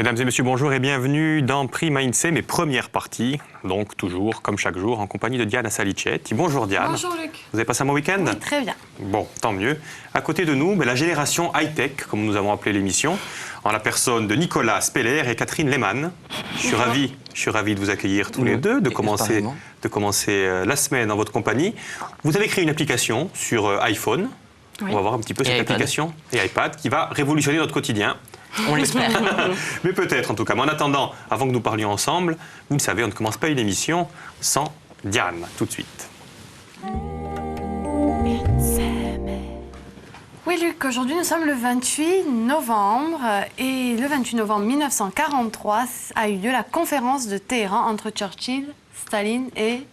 Mesdames et messieurs, bonjour et bienvenue dans Prix Mindset, mes premières parties, donc toujours, comme chaque jour, en compagnie de Diana Salicetti. Bonjour Diane. Bonjour Luc. Vous avez passé un bon week-end? Oui, très bien. Bon, tant mieux. À côté de nous, la génération high-tech, comme nous avons appelé l'émission, en la personne de Nicolas Speller et Catherine Lehmann. Je suis ravi de vous accueillir tous les deux, de commencer la semaine en votre compagnie. Vous avez créé une application sur iPhone. Oui. On va voir un petit peu cette application et iPad qui va révolutionner notre quotidien. On l'espère. Mais peut-être en tout cas. Mais en attendant, avant que nous parlions ensemble, vous le savez, on ne commence pas une émission sans Diane. Tout de suite. Oui Luc, aujourd'hui nous sommes le 28 novembre et le 28 novembre 1943 a eu lieu la conférence de Téhéran entre Churchill, Staline et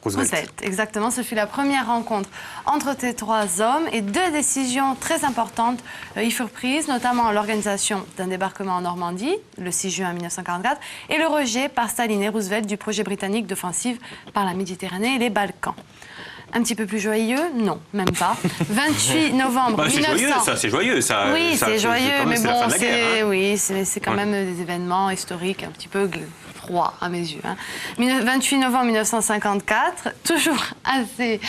Roosevelt. Exactement, ce fut la première rencontre entre ces trois hommes et deux décisions très importantes y furent prises, notamment l'organisation d'un débarquement en Normandie, le 6 juin 1944, et le rejet par Staline et Roosevelt du projet britannique d'offensive par la Méditerranée et les Balkans. Un petit peu plus joyeux? Non, même pas. 28 novembre 1900... C'est joyeux, ça, c'est joyeux. Ça, oui, c'est joyeux, mais bon, c'est quand Ouais. même des événements historiques un petit peu froids à mes yeux. 28 novembre 1954, toujours assez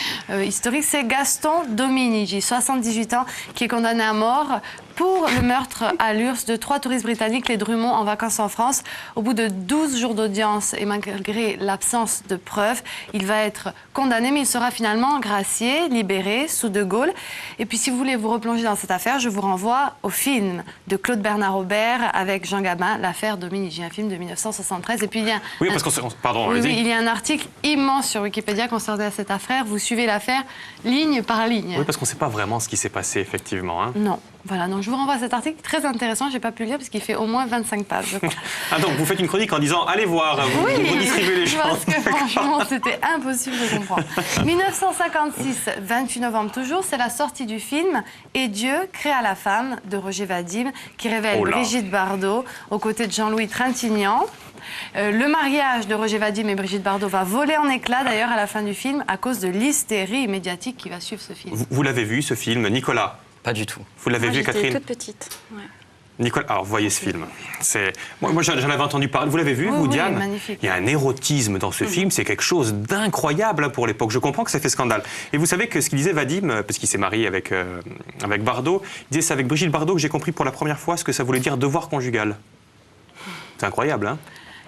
historique, c'est Gaston Dominici, 78 ans, qui est condamné à mort pour le meurtre à l'URSS de 3 touristes britanniques, les Drummond, en vacances en France. Au bout de 12 jours d'audience et malgré l'absence de preuves, il va être condamné, mais il sera finalement gracié, libéré sous De Gaulle. Et puis si vous voulez vous replonger dans cette affaire, je vous renvoie au film de Claude Bernard Robert avec Jean Gabin, L'affaire Dominici, un film de 1973. Et puis il y a il y a un article immense sur Wikipédia concernant cette affaire. Vous suivez l'affaire ligne par ligne. Oui, parce qu'on ne sait pas vraiment ce qui s'est passé, effectivement. Non. Voilà, donc je vous renvoie à cet article très intéressant. Je n'ai pas pu le lire parce qu'il fait au moins 25 pages, je crois. Ah, donc vous faites une chronique en disant allez voir, vous distribuez les choses. Parce que franchement, c'était impossible de comprendre. 1956, 28 novembre toujours, c'est la sortie du film Et Dieu créa la femme de Roger Vadim qui révèle Brigitte Bardot aux côtés de Jean-Louis Trintignant. Le mariage de Roger Vadim et Brigitte Bardot va voler en éclats d'ailleurs à la fin du film à cause de l'hystérie médiatique qui va suivre ce film. Vous l'avez vu ce film, Nicolas? Pas du tout. Vous l'avez vu, Catherine? J'étais toute petite. Ouais. Nicolas, alors voyez ce film. Moi j'en avais entendu parler. Vous l'avez vu, vous, Diane? Magnifique. Il y a un érotisme dans ce film, c'est quelque chose d'incroyable pour l'époque. Je comprends que ça fait scandale. Et vous savez que ce qu'il disait Vadim, parce qu'il s'est marié avec Bardot, il disait c'est avec Brigitte Bardot que j'ai compris pour la première fois ce que ça voulait dire devoir conjugal. C'est incroyable, hein?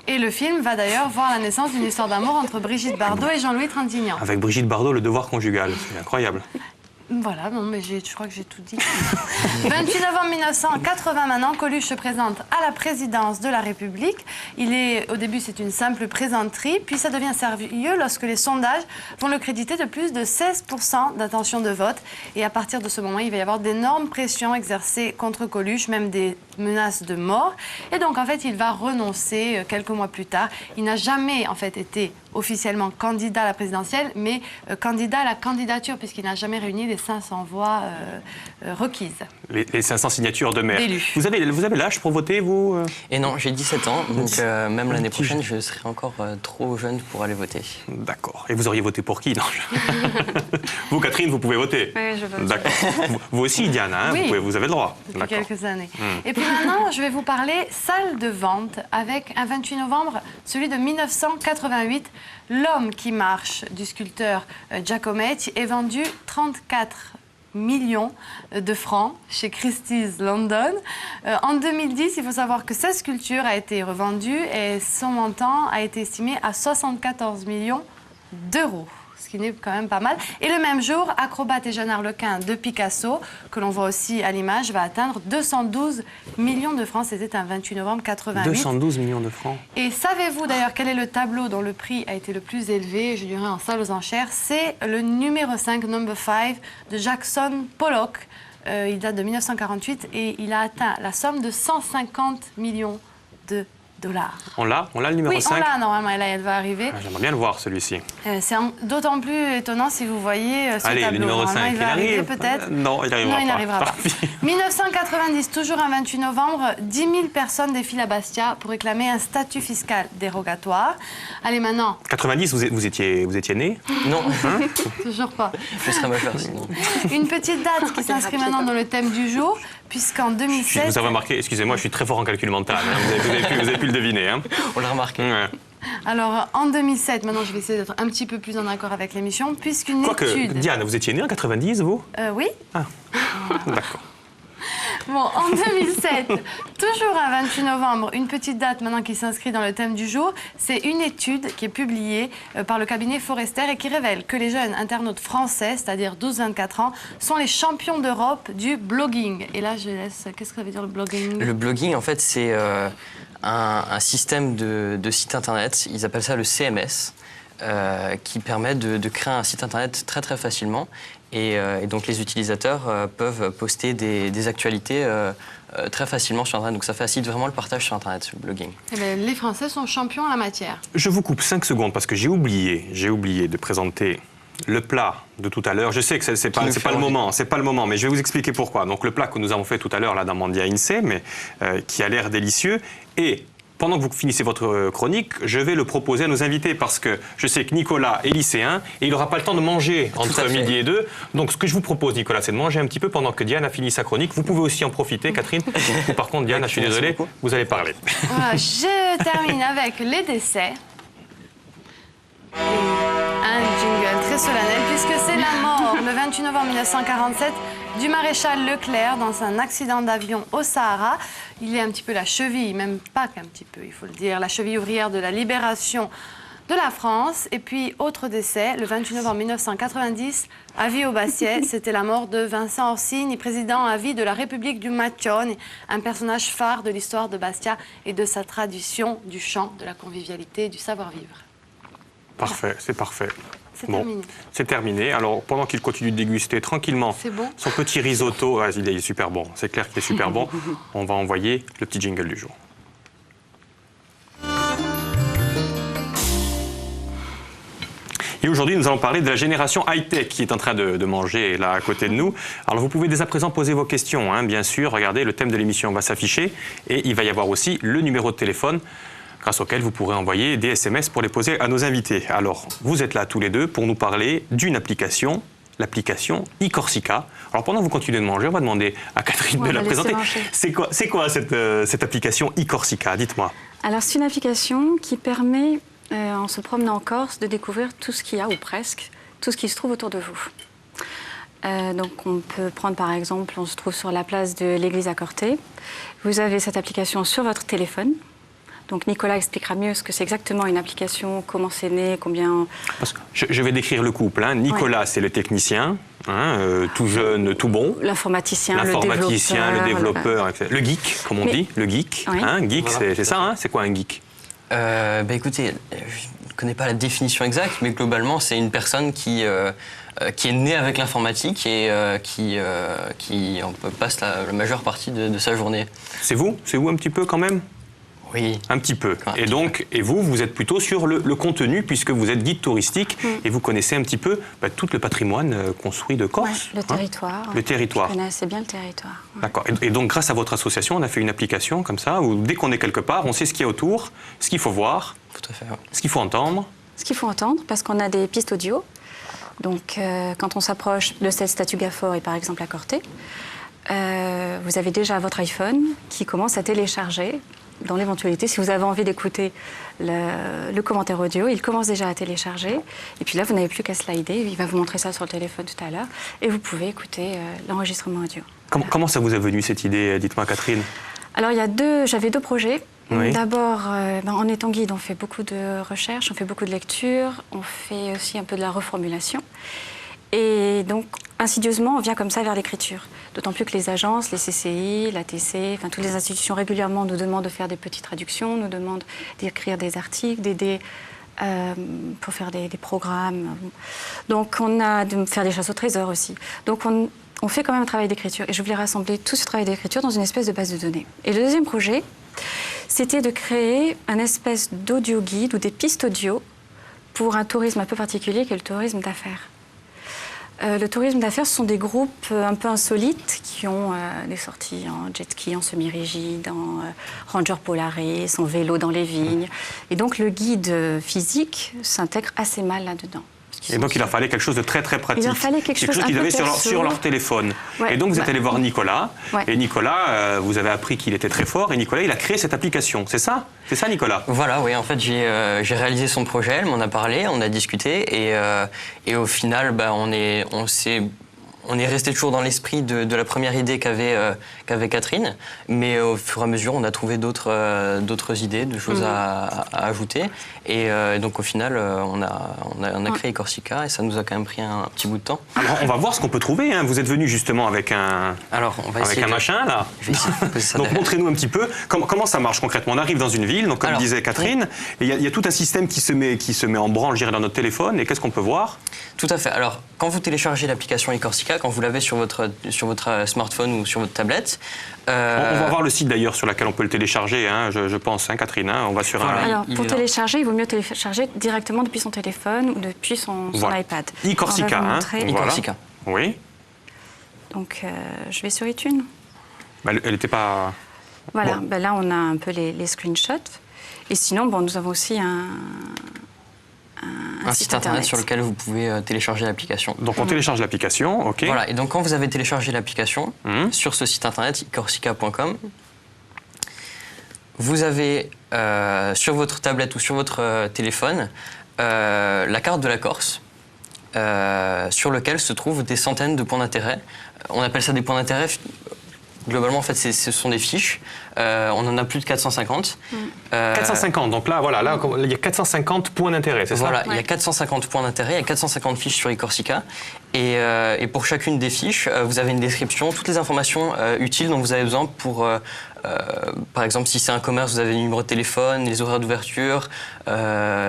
Et le film va d'ailleurs voir la naissance d'une histoire d'amour entre Brigitte Bardot et Jean-Louis Trintignant. Avec Brigitte Bardot, le devoir conjugal, c'est incroyable. Voilà, non, mais je crois que j'ai tout dit. 28 novembre 1980 maintenant, Coluche se présente à la présidence de la République. Au début, c'est une simple plaisanterie, puis ça devient sérieux lorsque les sondages vont le créditer de plus de 16% d'intention de vote. Et à partir de ce moment, il va y avoir d'énormes pressions exercées contre Coluche, même des menaces de mort. Et donc, en fait, il va renoncer quelques mois plus tard. Il n'a jamais, en fait, été officiellement candidat à la présidentielle, mais candidat à la candidature, puisqu'il n'a jamais réuni les 500 voix requises. Les 500 signatures de maire. Vous avez l'âge pour voter, vous? Et non, j'ai 17 ans, donc même l'année prochaine, je serai encore trop jeune pour aller voter. D'accord. Et vous auriez voté pour qui? Non. Vous, Catherine, vous pouvez voter? Oui, je vote. D'accord. Vous aussi, Diane, hein, oui, vous avez le droit. Depuis quelques années. Et puis maintenant, je vais vous parler salle de vente avec un 28 novembre, celui de 1988. L'homme qui marche du sculpteur Giacometti est vendu 34 millions de francs chez Christie's London. En 2010, il faut savoir que cette sculpture a été revendue et son montant a été estimé à 74 millions d'euros. Ce qui n'est quand même pas mal. Et le même jour, Acrobate et Jeanne Arlequin de Picasso, que l'on voit aussi à l'image, va atteindre 212 millions de francs. C'était un 28 novembre 88. 212 millions de francs. Et savez-vous d'ailleurs quel est le tableau dont le prix a été le plus élevé, je dirais en salle aux enchères? C'est le numéro 5, number 5, de Jackson Pollock. Il date de 1948 et il a atteint la somme de 150 millions de On l'a le numéro 5? Oui, on l'a normalement, et là elle va arriver. J'aimerais bien le voir celui-ci. C'est d'autant plus étonnant si vous voyez ce Allez, tableau. le numéro 5, il va arriver peut-être. Non, il n'arrivera pas. 1990, toujours un 28 novembre, 10 000 personnes défilent à Bastia pour réclamer un statut fiscal dérogatoire. Allez, maintenant... 90, vous étiez né? Non. Toujours pas. Je serais majeur sinon. Une petite date qui s'inscrit maintenant dans le thème du jour, puisqu'en 2007... Vous avez remarqué, excusez-moi, je suis très fort en calcul mental. Hein. Vous avez pu le deviner. Hein. On l'a remarqué. Ouais. Alors, en 2007, maintenant je vais essayer d'être un petit peu plus en accord avec l'émission, puisqu'une étude... Diane, vous étiez née en 90, vous? Oui. Ah, d'accord. Bon, en 2007, toujours un 28 novembre, une petite date maintenant qui s'inscrit dans le thème du jour, c'est une étude qui est publiée par le cabinet Forrester et qui révèle que les jeunes internautes français, c'est-à-dire 12-24 ans, sont les champions d'Europe du blogging. Et là, je laisse... Qu'est-ce que ça veut dire le blogging? Le blogging, en fait, c'est un système de site internet, ils appellent ça le CMS, qui permet de créer un site internet très très facilement. Et donc les utilisateurs peuvent poster des actualités très facilement sur Internet. Donc ça facilite vraiment le partage sur Internet, le blogging. Eh bien, les Français sont champions en la matière. Je vous coupe 5 secondes parce que j'ai oublié de présenter le plat de tout à l'heure. Je sais que c'est pas le moment, mais je vais vous expliquer pourquoi. Donc le plat que nous avons fait tout à l'heure là dans Mandia Insee, mais qui a l'air délicieux. Et pendant que vous finissez votre chronique, je vais le proposer à nos invités parce que je sais que Nicolas est lycéen et il n'aura pas le temps de manger entre midi et 2. Donc ce que je vous propose, Nicolas, c'est de manger un petit peu pendant que Diane a fini sa chronique. Vous pouvez aussi en profiter, Catherine. Ou par contre, Diane, je suis désolé, vous allez parler. Voilà, je termine avec les décès. Un jingle très solennel puisque c'est la mort le 28 novembre 1947 du maréchal Leclerc dans un accident d'avion au Sahara. Il est un petit peu la cheville, même pas qu'un petit peu, il faut le dire, la cheville ouvrière de la libération de la France. Et puis, autre décès, le 28 novembre 1990, à vie au Bastiais, c'était la mort de Vincent Orsini, président à vie de la République du Macione, un personnage phare de l'histoire de Bastia et de sa tradition du chant, de la convivialité et du savoir-vivre. Parfait, c'est parfait. C'est terminé. C'est terminé. Alors, pendant qu'il continue de déguster tranquillement son petit risotto, il est super bon, c'est clair qu'il est super bon, on va envoyer le petit jingle du jour. Et aujourd'hui, nous allons parler de la génération high-tech qui est en train de manger là à côté de nous. Alors, vous pouvez dès à présent poser vos questions, hein, bien sûr. Regardez, le thème de l'émission va s'afficher et il va y avoir aussi le numéro de téléphone grâce auquel vous pourrez envoyer des SMS pour les poser à nos invités. Alors, vous êtes là tous les deux pour nous parler d'une application, l'application iCorsica. Alors, pendant que vous continuez de manger, on va demander à Catherine de la présenter. C'est quoi cette application iCorsica? Dites-moi. Alors, c'est une application qui permet, en se promenant en Corse, de découvrir tout ce qu'il y a, ou presque, tout ce qui se trouve autour de vous. Donc, on peut prendre par exemple, on se trouve sur la place de l'église à Corté. Vous avez cette application sur votre téléphone. Donc Nicolas expliquera mieux ce que c'est exactement une application, comment c'est né, combien... Parce que je vais décrire le couple. Hein. Nicolas, c'est le technicien, tout jeune, tout bon. L'informaticien, le développeur, etc. Le geek, comme on dit, le geek. Oui. Geek, c'est ça, hein. C'est quoi un geek? Écoutez, je ne connais pas la définition exacte, mais globalement, c'est une personne qui est née avec l'informatique et qui passe la majeure partie de sa journée. C'est vous un petit peu quand même? Oui. Un petit peu. Et vous êtes plutôt sur le contenu, puisque vous êtes guide touristique et vous connaissez un petit peu tout le patrimoine construit de Corse. Le territoire. Le territoire. Je connais assez bien le territoire. D'accord. Et donc, grâce à votre association, on a fait une application comme ça, où dès qu'on est quelque part, on sait ce qu'il y a autour, ce qu'il faut voir, tout à fait, ce qu'il faut entendre. Ce qu'il faut entendre, parce qu'on a des pistes audio. Donc, quand on s'approche de cette statue Gafford, et par exemple à Corté, vous avez déjà votre iPhone qui commence à télécharger. Dans l'éventualité, si vous avez envie d'écouter le commentaire audio, il commence déjà à télécharger. Et puis là, vous n'avez plus qu'à slider. Il va vous montrer ça sur le téléphone tout à l'heure. Et vous pouvez écouter l'enregistrement audio. Comment ça vous est venu cette idée? Dites-moi, Catherine. Alors, j'avais deux projets. Oui. D'abord, en étant guide, on fait beaucoup de recherches, on fait beaucoup de lectures, on fait aussi un peu de la reformulation. Et donc, insidieusement, on vient comme ça vers l'écriture. D'autant plus que les agences, les CCI, l'ATC, toutes les institutions régulièrement nous demandent de faire des petites traductions, nous demandent d'écrire des articles, d'aider pour faire des programmes. Donc, on a de faire des chasses au trésor aussi. Donc, on fait quand même un travail d'écriture. Et je voulais rassembler tout ce travail d'écriture dans une espèce de base de données. Et le deuxième projet, c'était de créer un espèce d'audio guide ou des pistes audio pour un tourisme un peu particulier qui est le tourisme d'affaires. Le tourisme d'affaires, ce sont des groupes un peu insolites qui ont des sorties en jet ski, en semi-rigide, en Ranger Polaris, en vélo dans les vignes. Et donc le guide physique s'intègre assez mal là-dedans. Et donc il leur fallait quelque chose de très très pratique. Il leur fallait quelque chose qu'ils avaient sur leur téléphone. Ouais, et donc vous êtes allé voir Nicolas. Ouais. Et Nicolas, vous avez appris qu'il était très fort. Et Nicolas, il a créé cette application. C'est ça? C'est ça, Nicolas? Voilà, oui. En fait, j'ai réalisé son projet. Elle m'en a parlé, on a discuté. Et au final, on est resté toujours dans l'esprit de la première idée qu'avait Catherine, mais au fur et à mesure, on a trouvé d'autres idées, de choses à ajouter. Et donc au final, on a créé Corsica et ça nous a quand même pris un petit bout de temps. Alors, on va voir ce qu'on peut trouver. Hein. Vous êtes venu justement avec un machin là. Je vais essayer de poser ça donc derrière. montrez-nous un petit peu comment ça marche concrètement. On arrive dans une ville, donc comme disait Catherine, et il y a tout un système qui se met en branle, je dirais, dans notre téléphone. Et qu'est-ce qu'on peut voir? Tout à fait. Alors, quand vous téléchargez l'application eCorsica, quand vous l'avez sur votre smartphone ou sur votre tablette... On va voir le site d'ailleurs sur lequel on peut le télécharger, hein, je pense, hein, Catherine. Hein, on va sur Voilà. Alors, pour télécharger, il vaut mieux télécharger directement depuis son téléphone ou depuis son iPad. eCorsica, hein. eCorsica. Oui. Donc, je vais sur iTunes. Elle n'était pas... Voilà, Bon. là, on a un peu les screenshots. Et sinon, nous avons aussi un site internet sur lequel vous pouvez télécharger l'application. Donc on télécharge l'application, ok. Voilà, et donc quand vous avez téléchargé l'application, sur ce site internet, corsica.com, vous avez sur votre tablette ou sur votre téléphone la carte de la Corse, sur lequel se trouvent des centaines de points d'intérêt. On appelle ça des points d'intérêt. Globalement, en fait, ce sont des fiches. On en a plus de 450. 450, donc là, voilà, là, il y a 450 points d'intérêt, c'est ça? Voilà, il y a 450 points d'intérêt, il y a 450 fiches sur eCorsica. Et pour chacune des fiches, vous avez une description, toutes les informations utiles dont vous avez besoin pour... par exemple, si c'est un commerce, vous avez le numéro de téléphone, les horaires d'ouverture.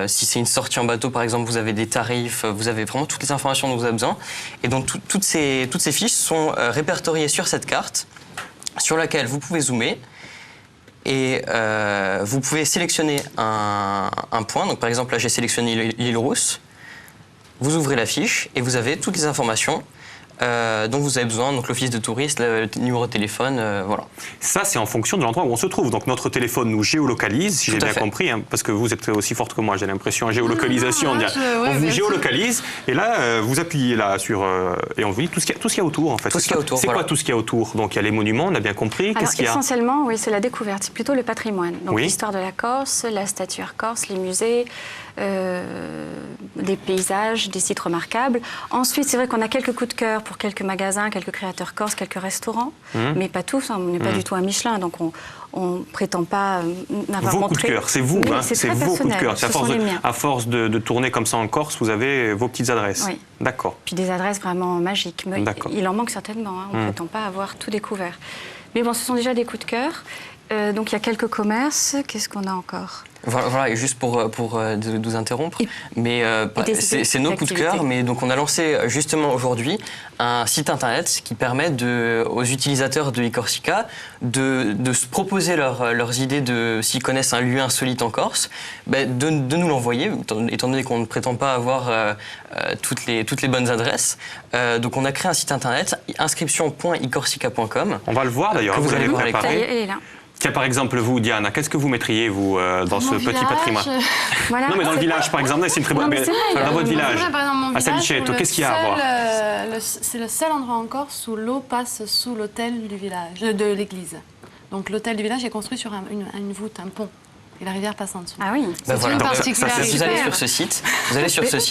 Si c'est une sortie en bateau, par exemple, vous avez des tarifs. Vous avez vraiment toutes les informations dont vous avez besoin. Et donc, toutes ces fiches sont répertoriées sur cette carte, sur laquelle vous pouvez zoomer. Et vous pouvez sélectionner un point. Donc, par exemple, là, j'ai sélectionné l'île Rousse. Vous ouvrez la fiche et vous avez toutes les informations dont vous avez besoin, donc l'office de tourisme, le numéro de téléphone, voilà. Ça, c'est en fonction de l'endroit où on se trouve. Donc notre téléphone nous géolocalise, si j'ai bien compris, hein, parce que vous êtes aussi forte que moi, j'ai l'impression, en géolocalisation. On vous géolocalise, et là, vous appuyez là sur... et on vous dit tout ce qu'il y a autour, en fait. Tout ce qu'il y a autour, c'est quoi tout ce qu'il y a autour? Donc il y a les monuments, on a bien compris. Alors, Qu'est-ce qu'il y a? essentiellement, oui, c'est la découverte. C'est plutôt le patrimoine. Donc l'histoire de la Corse, la statuaire corse, les musées, des paysages, des sites remarquables. Ensuite, c'est vrai qu'on a quelques coups de cœur pour quelques magasins, quelques créateurs corses, quelques restaurants, mais pas tous. Hein, on n'est pas du tout un Michelin, donc on prétend pas n'avoir montré. Vos coups de cœur, c'est vous, hein, c'est vos coups de cœur. À force de tourner comme ça en Corse, vous avez vos petites adresses. Oui. D'accord. Puis des adresses vraiment magiques. Mais il en manque certainement. Hein, on ne prétend pas avoir tout découvert. Mais bon, ce sont déjà des coups de cœur. Donc il y a quelques commerces. Qu'est-ce qu'on a encore? Voilà, et juste pour vous interrompre, mais c'est nos coups de cœur, mais donc on a lancé justement aujourd'hui un site internet qui permet aux utilisateurs de eCorsica de se proposer leurs idées s'ils connaissent un lieu insolite en Corse, de nous l'envoyer, étant donné qu'on ne prétend pas avoir toutes les bonnes adresses. Donc on a créé un site internet, inscription.ecorsica.com. On va le voir d'ailleurs, vous allez préparer. Ça y est, elle est là. Tiens, par exemple, vous, Diana, qu'est-ce que vous mettriez, vous, dans ce petit patrimoine? Voilà, non, mais dans le village, par exemple, c'est une très bonne... Dans votre village, à Salicetto, qu'est-ce qu'il y a à voir? C'est le seul endroit en Corse où l'eau passe sous l'hôtel du village, de l'église. Donc l'hôtel du village est construit sur une voûte, un pont. Et la rivière passe en dessous. Ah oui. C'est une particularité. Vous allez sur ce site,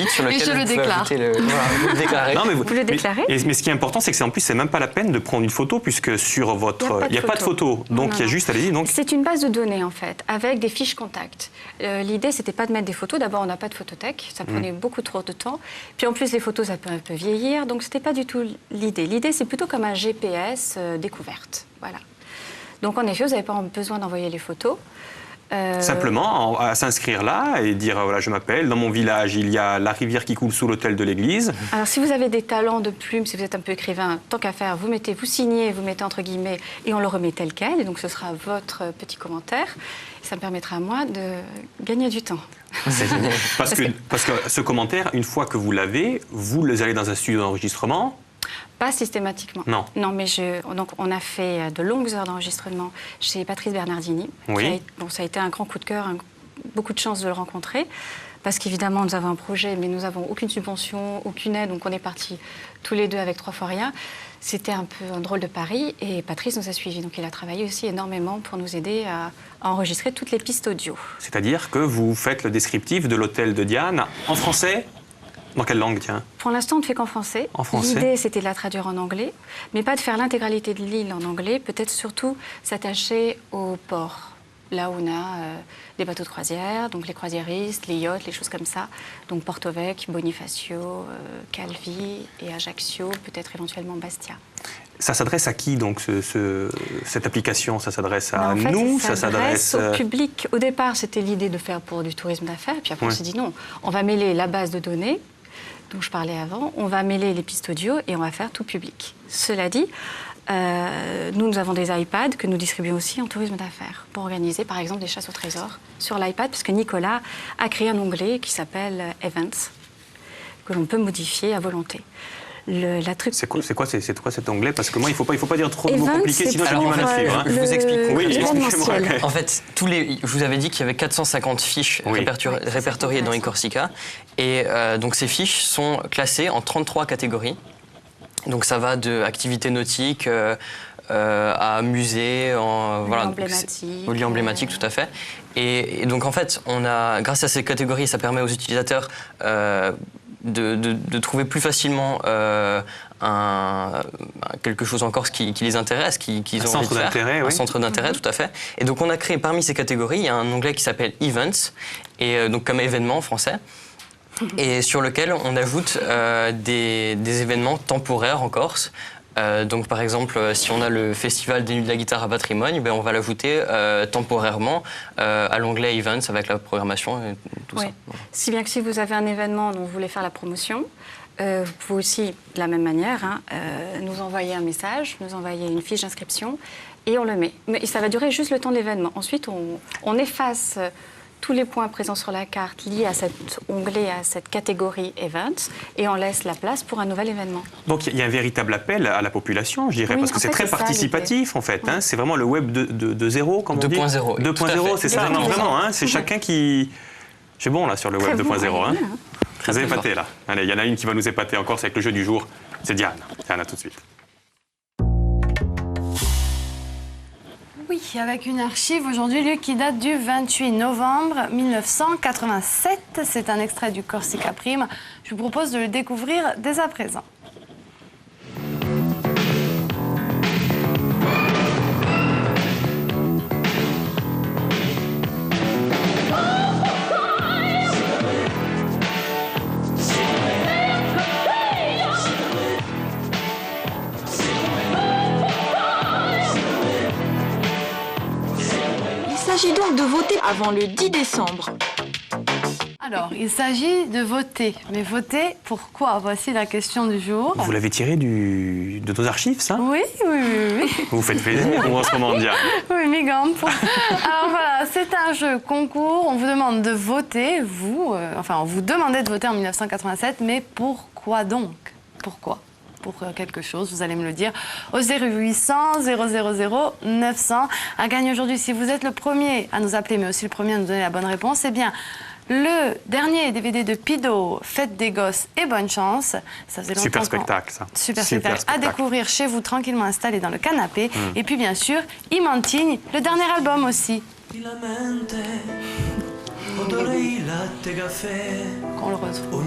sur lequel je le vous pouvez déclare. ajouter vous le déclarez. Non, mais vous le déclarez. Mais ce qui est important, c'est que en plus, c'est même pas la peine de prendre une photo, puisque sur votre... Il n'y a pas de photo. Donc il y a juste, allez-y. Donc... C'est une base de données, en fait, avec des fiches contacts. L'idée, c'était pas de mettre des photos. D'abord, on n'a pas de photothèque. Ça prenait beaucoup trop de temps. Puis en plus, les photos, ça peut un peu vieillir. Donc c'était pas du tout l'idée. L'idée, c'est plutôt comme un GPS découverte. Voilà. Donc en effet, vous n'avez pas besoin d'envoyer les photos. Simplement à s'inscrire là et dire voilà, je m'appelle, dans mon village il y a la rivière qui coule sous l'autel de l'église. Alors si vous avez des talents de plume, si vous êtes un peu écrivain, tant qu'à faire, vous signez, vous mettez entre guillemets et on le remet tel quel. Et donc ce sera votre petit commentaire. Et ça me permettra à moi de gagner du temps. C'est génial. Parce que ce commentaire, une fois que vous l'avez, vous allez dans un studio d'enregistrement. Pas systématiquement. Non. Non, mais donc on a fait de longues heures d'enregistrement chez Patrice Bernardini. Oui. Ça a été un grand coup de cœur, beaucoup de chance de le rencontrer. Parce qu'évidemment, nous avons un projet, mais nous n'avons aucune subvention, aucune aide. Donc on est partis tous les deux avec 3 fois rien. C'était un peu un drôle de pari. Et Patrice nous a suivis. Donc il a travaillé aussi énormément pour nous aider à enregistrer toutes les pistes audio. C'est-à-dire que vous faites le descriptif de l'hôtel de Diane en français. Dans quelle langue, tiens? Pour l'instant, on ne fait qu'en français. En français. L'idée, c'était de la traduire en anglais, mais pas de faire l'intégralité de l'île en anglais, peut-être surtout s'attacher au port, là où on a des bateaux de croisière, donc les croisiéristes, les yachts, les choses comme ça. Donc Porto Vecchio, Bonifacio, Calvi et Ajaccio, peut-être éventuellement Bastia. Ça s'adresse à qui, donc, cette application? Ça s'adresse à en fait, nous? Ça s'adresse au public. Au départ, c'était l'idée de faire pour du tourisme d'affaires, puis après on s'est dit non, on va mêler la base de données dont je parlais avant, on va mêler les pistes audio et on va faire tout public. Cela dit, nous avons des iPads que nous distribuons aussi en tourisme d'affaires pour organiser par exemple des chasses au trésor sur l'iPad, parce que Nicolas a créé un onglet qui s'appelle Events, que l'on peut modifier à volonté. C'est quoi cet onglet? Parce que moi, il ne faut pas dire trop de mots Events, compliqués, sinon j'ai du mal à suivre. Je vous explique. Oui, expliquez-moi. En fait, je vous avais dit qu'il y avait 450 fiches répertoriées dans eCorsica. Et donc ces fiches sont classées en 33 catégories. Donc ça va de activités nautiques à musées, au lieu emblématique, tout à fait. Et donc en fait, grâce à ces catégories, ça permet aux utilisateurs de trouver plus facilement quelque chose encore qui les intéresse, qu'ils ont envie de faire. Un centre d'intérêt, tout à fait. Et donc on a créé parmi ces catégories, il y a un onglet qui s'appelle Events, et donc comme événement en français, et sur lequel on ajoute des événements temporaires en Corse. Donc par exemple, si on a le festival des Nuits de la Guitare à Patrimoine, on va l'ajouter temporairement à l'onglet Events avec la programmation et tout ça. Si bien que si vous avez un événement dont vous voulez faire la promotion, vous pouvez aussi, de la même manière, nous envoyer un message, nous envoyer une fiche d'inscription et on le met. Mais ça va durer juste le temps de l'événement. Ensuite, on efface tous les points présents sur la carte liés à cet onglet, à cette catégorie Events, et on laisse la place pour un nouvel événement. Donc il y a un véritable appel à la population, je dirais, parce que c'est très participatif en fait. Hein, c'est vraiment le web de zéro, comme on dit. 2.0. 2.0, c'est ça. Non, vraiment, hein, c'est chacun qui... J'ai bon là sur le web 2.0. Hein. Très épaté là. Allez, il y en a une qui va nous épater encore, c'est avec le jeu du jour. C'est Diane. Diane, à tout de suite. Oui, avec une archive aujourd'hui, Luc, qui date du 28 novembre 1987. C'est un extrait du Corsica Prime. Je vous propose de le découvrir dès à présent. Il s'agit donc de voter avant le 10 décembre. Alors, il s'agit de voter. Mais voter pourquoi? Voici la question du jour. Vous l'avez tiré de nos archives, ça? Oui. Vous faites plaisir, ou en ce moment, Diane? Oui, Migamp. Alors voilà, c'est un jeu concours. On vous demande de voter, on vous demandait de voter en 1987, mais pourquoi donc? Pourquoi? Pour quelque chose, vous allez me le dire au 0800 000 900. À gagner aujourd'hui, si vous êtes le premier à nous appeler, mais aussi le premier à nous donner la bonne réponse, eh bien, le dernier DVD de Pido, Fête des gosses et bonne chance. Ça faisait longtemps. Super spectacle, ça. Super spectacle à découvrir chez vous, tranquillement installé dans le canapé. Et puis, bien sûr, Imantigne, le dernier album aussi. Qu'on le retrouve.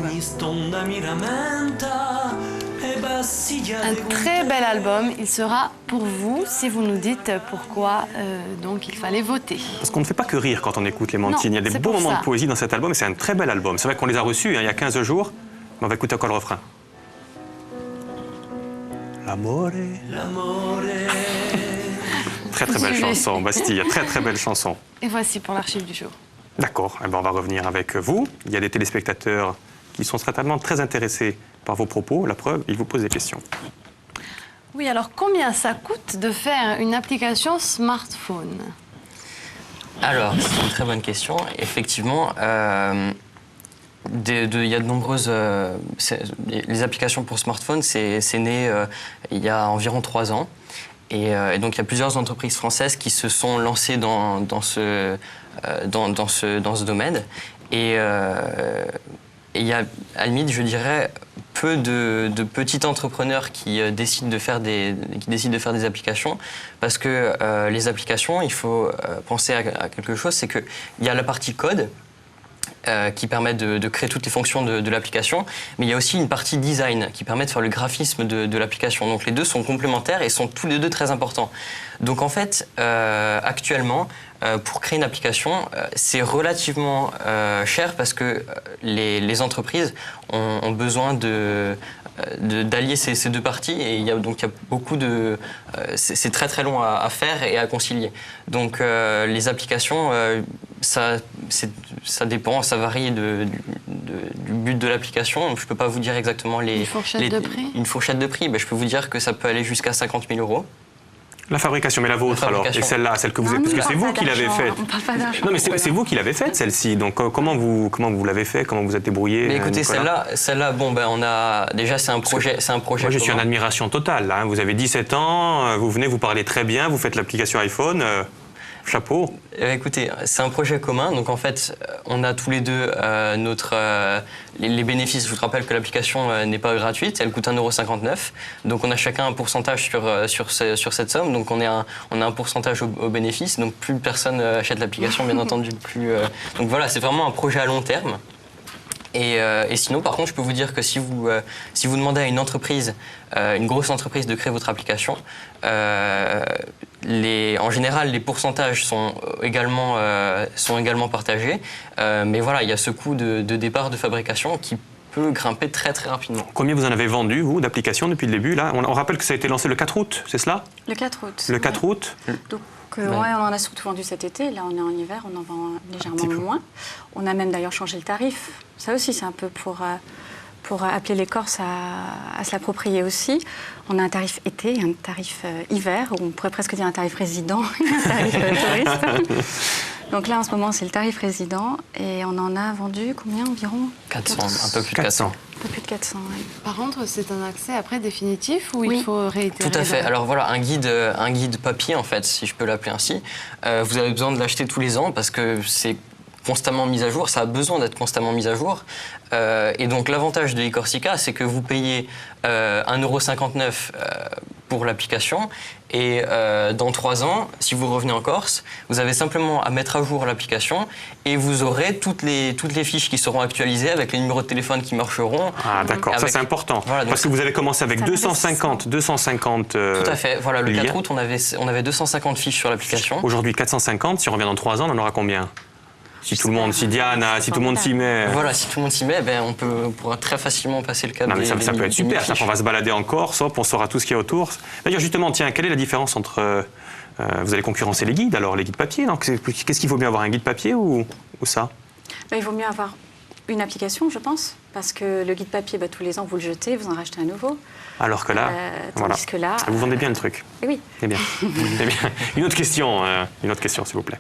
Un très bel album. Il sera pour vous si vous nous dites pourquoi donc il fallait voter. Parce qu'on ne fait pas que rire quand on écoute les Mantines. Il y a des beaux moments de poésie dans cet album et c'est un très bel album. C'est vrai qu'on les a reçus il y a 15 jours, mais on va écouter encore le refrain. L'amore. très très belle chanson, Bastille, très très belle chanson. Et voici pour l'archive du jour. D'accord, on va revenir avec vous. Il y a des téléspectateurs qui sont certainement très intéressés par vos propos. La preuve, ils vous posent des questions. Oui, alors combien ça coûte de faire une application smartphone? Alors, c'est une très bonne question. Effectivement, il y a de nombreuses... les applications pour smartphone, c'est né il y a environ 3 ans. Et donc, il y a plusieurs entreprises françaises qui se sont lancées dans ce domaine. Et il y a, à la limite, je dirais, peu de petits entrepreneurs qui décident de faire des applications, parce que les applications, il faut penser à quelque chose, c'est qu'il y a la partie code qui permet de créer toutes les fonctions de l'application, mais il y a aussi une partie design qui permet de faire le graphisme de l'application. Donc les deux sont complémentaires et sont tous les deux très importants. Donc en fait, actuellement, pour créer une application, c'est relativement cher parce que les entreprises ont besoin d'allier ces deux parties, et il y a beaucoup de... c'est très très long à faire et à concilier. Donc les applications, ça dépend, ça varie du but de l'application. Je ne peux pas vous dire exactement Une fourchette de prix. Une fourchette de prix, je peux vous dire que ça peut aller jusqu'à 50 000 €. La fabrication, mais la vôtre alors, et celle-là, celle que vous avez, parce que c'est vous qui l'avez faite. On parle pas d'argent. Non, mais c'est vous qui l'avez faite, celle-ci. Donc comment vous l'avez fait, comment vous êtes débrouillé? Mais écoutez, celle-là, bon, on a déjà c'est un projet. Moi, je suis en admiration totale. Là, hein. Vous avez 17 ans, vous venez, vous parlez très bien, vous faites l'application iPhone. Chapeau. Écoutez, c'est un projet commun. Donc en fait, on a tous les deux les bénéfices. Je vous rappelle que l'application n'est pas gratuite, elle coûte 1,59 €. Donc on a chacun un pourcentage sur cette somme. Donc on a un pourcentage au bénéfice. Donc plus personne achète l'application, bien entendu, plus. Donc voilà, c'est vraiment un projet à long terme. Et sinon, par contre, je peux vous dire que si vous demandez à une entreprise, une grosse entreprise, de créer votre application, en général, les pourcentages sont également partagés. Mais voilà, il y a ce coût de départ de fabrication qui peut grimper très très rapidement. Combien vous en avez vendu, vous, d'applications depuis le début là? On rappelle que ça a été lancé le 4 août, c'est cela? Le 4 août. Le 4 août. Donc, on en a surtout vendu cet été. Là, on est en hiver, on en vend légèrement moins. On a même d'ailleurs changé le tarif. Ça aussi, c'est un peu pour appeler les Corses à se l'approprier aussi. On a un tarif été et un tarif hiver, ou on pourrait presque dire un tarif résident et un tarif touriste. Donc là, en ce moment, c'est le tarif résident, et on en a vendu combien environ? 400, un peu plus de 400. Un peu plus de 400, oui. Par contre, c'est un accès après définitif ou Oui. il faut réitérer? Tout à fait. Alors voilà, un guide papier, en fait, si je peux l'appeler ainsi. Vous avez besoin de l'acheter tous les ans parce que c'est constamment mis à jour, ça a besoin d'être constamment mis à jour. Et donc l'avantage de eCorsica, c'est que vous payez 1,59 € pour l'application, et dans 3 ans, si vous revenez en Corse, vous avez simplement à mettre à jour l'application et vous aurez toutes les fiches qui seront actualisées avec les numéros de téléphone qui marcheront. Ah d'accord, ça c'est important. Voilà, parce que vous avez commencé avec 250. Tout à fait. Voilà, le 4 août, on avait 250 fiches sur l'application. Aujourd'hui 450, si on revient dans 3 ans, on en aura combien? Si tout le monde, si Diane, si tout le monde s'y met. Voilà, si tout le monde s'y met, on pourra très facilement passer le cap. Non, mais ça peut être super, ça, on va se balader en Corse, hop, on saura tout ce qu'il y a autour. D'ailleurs, justement, tiens, quelle est la différence entre... vous allez concurrencer les guides, alors, les guides papier, non? Qu'est-ce qu'il vaut mieux avoir, un guide papier ou ça? Il vaut mieux avoir une application, je pense, parce que le guide papier, tous les ans, vous le jetez, vous en rachetez un nouveau. Alors que là, voilà. Que là, vous vendez bien le truc. Oui. Eh bien. Une autre question, s'il vous plaît.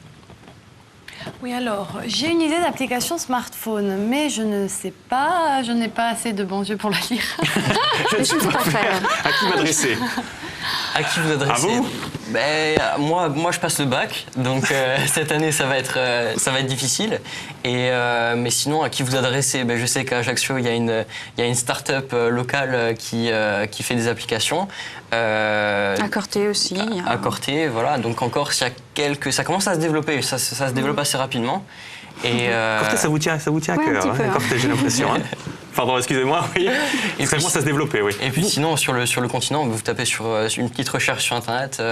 Oui, alors, j'ai une idée d'application smartphone, mais je ne sais pas, je n'ai pas assez de bons yeux pour la lire. Je ne sais pas faire. À qui m'adresser? À qui vous adressez? À vous? Moi, je passe le bac, donc cette année, ça va être difficile. Mais sinon, à qui vous adressez? Je sais qu'à Ajaccio, il y a une start-up locale qui fait des applications. À Corté aussi. À Corté, voilà. Donc en Corse, ça commence à se développer. Ça se développe assez rapidement. Corté, ça vous tient à cœur, hein, Corté, j'ai l'impression. Hein. Pardon, excusez-moi, oui. Et ça commence à se développer, oui. Et puis sinon, sur le continent, vous tapez sur une petite recherche sur Internet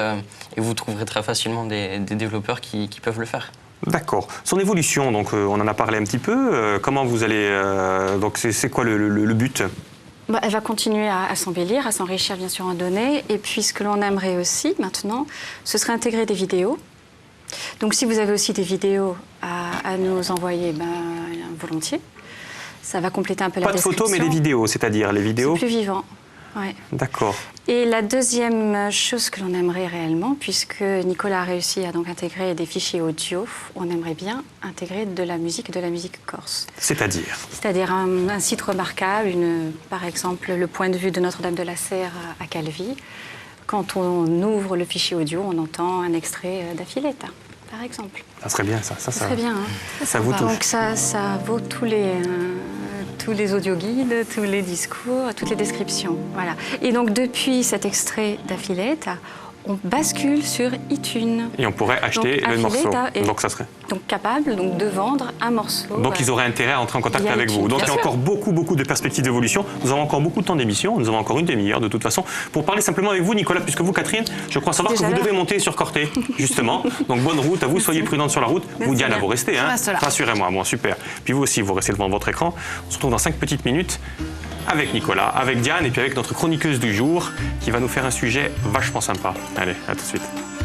et vous trouverez très facilement des développeurs qui peuvent le faire. D'accord. Son évolution, donc on en a parlé un petit peu. Comment vous allez... donc c'est quoi le but? Elle va continuer à s'embellir, à s'enrichir bien sûr en données. Et puis ce que l'on aimerait aussi maintenant, ce serait intégrer des vidéos. Donc si vous avez aussi des vidéos à nous envoyer, volontiers. Ça va compléter un peu la description. Pas de photos, mais des vidéos, c'est-à-dire les vidéos. C'est plus vivant. Ouais. D'accord. Et la deuxième chose que l'on aimerait réellement, puisque Nicolas a réussi à donc intégrer des fichiers audio, on aimerait bien intégrer de la musique corse. C'est-à-dire un site remarquable, par exemple le point de vue de Notre-Dame de la Serre à Calvi. Quand on ouvre le fichier audio, on entend un extrait d'Affiletta, par exemple. Ça serait bien, ça. Ça serait bien. Hein. Ça vous touche. Donc ça vaut tous les audioguides, tous les discours, toutes les descriptions. Voilà. Et donc depuis cet extrait d'Affiletta, on bascule sur iTunes. Et on pourrait acheter le morceau. Donc ça serait. Donc capable de vendre un morceau. Donc ils auraient intérêt à entrer en contact avec vous. Donc il y a encore beaucoup de perspectives d'évolution. Nous avons encore beaucoup de temps d'émission. Nous avons encore une demi-heure de toute façon pour parler simplement avec vous, Nicolas, puisque vous, Catherine, je crois savoir que vous devez monter sur Corté, justement. Donc bonne route à vous. Soyez prudente sur la route. Vous, Diana, vous restez. Hein. Rassurez-moi, moi, super. Puis vous aussi, vous restez devant votre écran. On se retrouve dans 5 petites minutes avec Nicolas, avec Diane et puis avec notre chroniqueuse du jour qui va nous faire un sujet vachement sympa. Allez, à tout de suite.